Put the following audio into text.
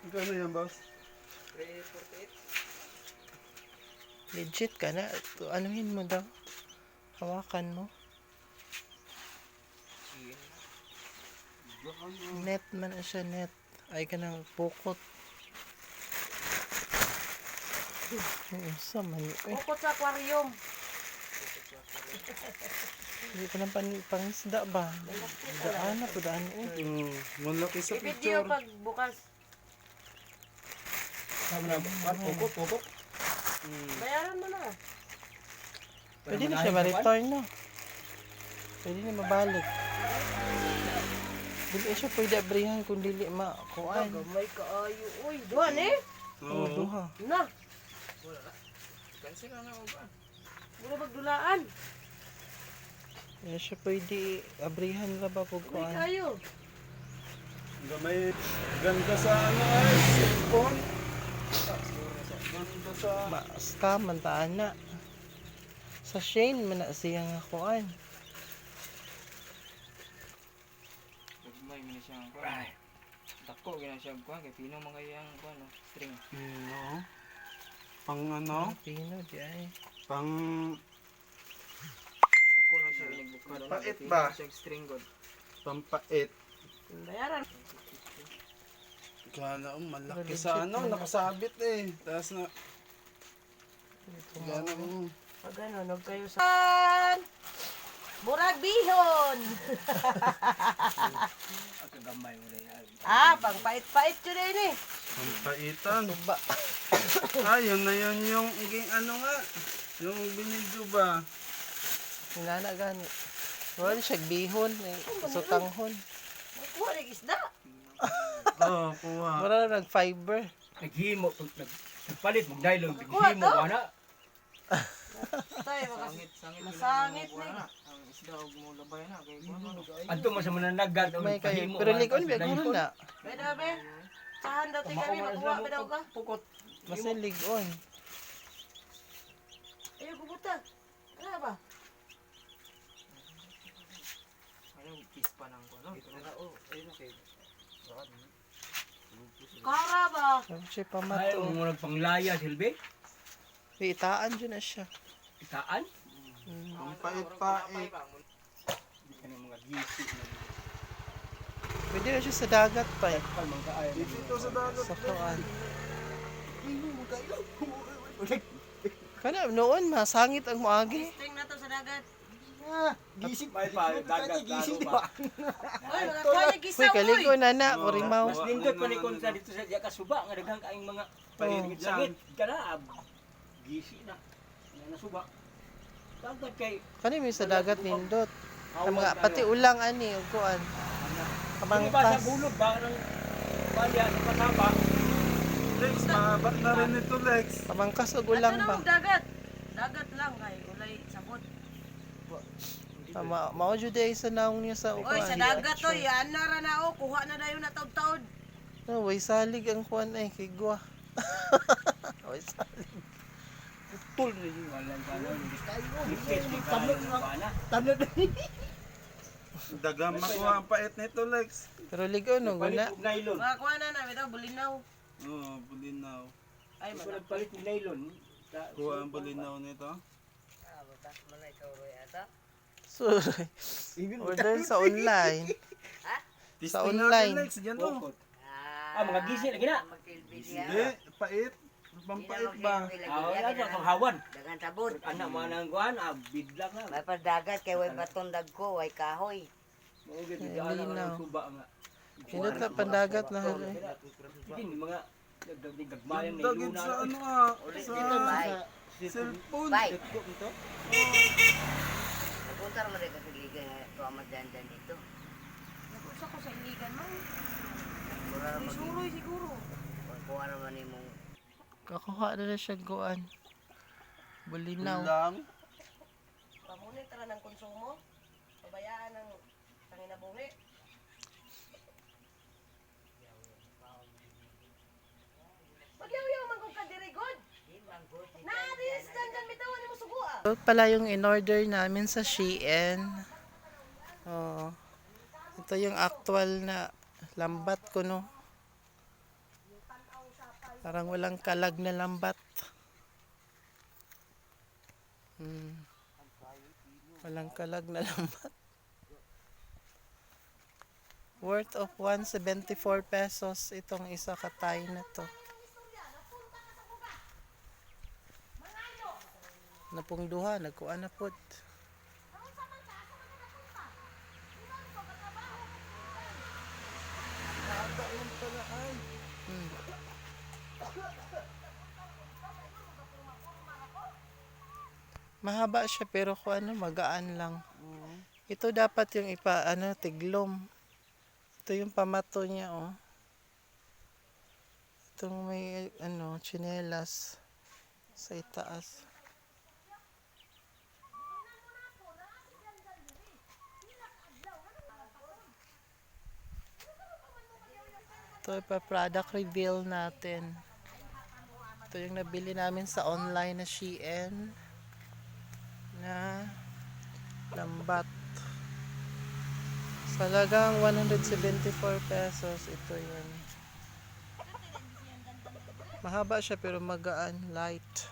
Magkano yan, boss? 348. Legit ka na. Anuhin mo daw. Hawakan mo. Net man na siya, net. Ay ka nang pukot. Sa man eh. Ukot sa aquarium. Hindi pa nang pangisda ba? Daan na po, daan eh. Malaki sa I-video picture. pag bukas. Sama na ba? Pokok. Bayaran mo na. Pwede na siya ma-return no. Pwede na mabalik. Dili siya pwede abrihan kung dili makuan. Gamay ka ayo. Uy, duhan eh. Oo, duha. Na, Wala na. Cancel na ako ba? wala magdulaan. Hindi siya pwede abrihan ra ba pag Gamay kuan. kayo. Gamay, ganda sa ano ay, cellphone. Ganda sa... Scam man taan na. Sa Shane man na siya nga kuan. May mini siyang kuan. Dako gina siyang kuan kay pino mga yang kuan no, string. Oo. Pang ano? Pino di ay. Pang... Dako na siya inagbukad na Pait kay ba? pino siyang string god. Pampait. Bayaran. Kala ko malaki Legit sa ano, na. nakasabit eh. Tapos na... Kala ko... Pag ano, nag kayo sa... Murag bihon. Kagamay mo na yan. Pang pait-pait yun eh. Pampaitan. Suba. Yun na yun yung iging ano nga. Yung binidyo ba? Nana gani. Wala siya bihon, sutanghon. Magkuha ng isda. Oo, kuha. Wala na nag-fiber. Naghimo, nagpalit, mag-nylon, Kuha naghimo to. ka na. Tayo, Sangit Masangit kuan na. Ang isda og mo labay na kay kuan mo. Anto mo sa mananagat, May kayo. naghimo Pero ka, likon tapos ba nylon. gano'n na. Pwede ba, be? Sahan daw tayo kami, magkuha ba daw ka? Pukot. Basta ligon. Ayaw, kubuta. Ano ba? Ano pispa nang kuan no. Kara ba? Sabi siya Ay, pamato. mo nagpanglaya, Silvi. Itaan dyan na siya. Itaan. Pampait-pait. Ano mga gisi na. Pwede na siya sa dagat pa eh. Kalmang kaaya. Dito sa dagat. Sa kuan. Kana noon masangit ang muagi. String na to sa dagat. Gisip. May pa, dagat, gisip ba? Uy, mga kaya Uy, gisaw, uy. kaligo na na. Purimaw. Mas nindot pa ni kung sa dito sa diya kasuba, nga daghang kaing mga paligid-langit. Kana, gisi na. Nga nasuba. Dagat kay, Kani may sa dagat nindot. Ang mga hawag pati ulang ani ug kuan. Kung ba sa Kamangkas. bulog ba ng palya sa pataba, Lex, mahaba na rin ito, Lex. Kamangkas ug Ato ulang na ba. mong dagat. Dagat lang, kay ulay sabot. Mao jud ay sa naong niya sa Uy, kuan. sa dagat to, yan na ra na o. Kuha na dayon na taod-taod. No, way salig ang kuan ay kay Gwa. Way salig. tul na yung walang gano'n. Lipit, tablot na. Dagang makuha ang pait nito, Lex. Pero ligo no Palit guna. og nylon. Mga kuha na namin daw, bulinaw. Oo, bulinaw. Ay, Gusto mga. nagpalit og nylon. Kuha ang bulinaw nito. Sorry. Order sa online. Sa Testing online. natin, Lex. Diyan to. Bukod. Ah, mga gisi lagi na. Hindi, pait. Pampait ba? Wala sa panghawan. Dagan sabon. Anak mga nang kuhan, bidlak na. May padagat kay way batong dagko, way kahoy. Maugit Ay, yung anak linaw. ng suba nga. Pindot na pandagat na hali. Sige, mga nagdagmayan na Dagit iluna. sa ano sa cellphone. Bye. Ito, ito. Napunta naman rin kasi liga nga tuwamad dyan dito. Nag-usa ko sa iligan mo. Mura May naman suroy siguro. kuha naman ni mong Kakuha na siya kuan. Bulinaw. Lang. Pamunit tara ng konsumo. Pabayaan ng tanginabuhi. Magyaw-yaw man kung kadirigod. Na-dis dyan bitawan mo sugua. Ito pala yung in-order namin sa Shein. Oh. Ito yung actual na lambat ko no. Parang walang kalag na lambat. Walang kalag na lambat. Worth of 174 pesos itong isa katay na to. Napungduha, nagkuha na pod. Mahaba siya pero kung ano, magaan lang. Ito dapat yung tiglom. Ito yung pamato niya, oh. Itong may, tsinelas sa itaas. Ito pa product reveal natin. Ito yung nabili namin sa online na Shein na lambat. Salagang 174 pesos. Ito yun. Mahaba siya pero magaan, light.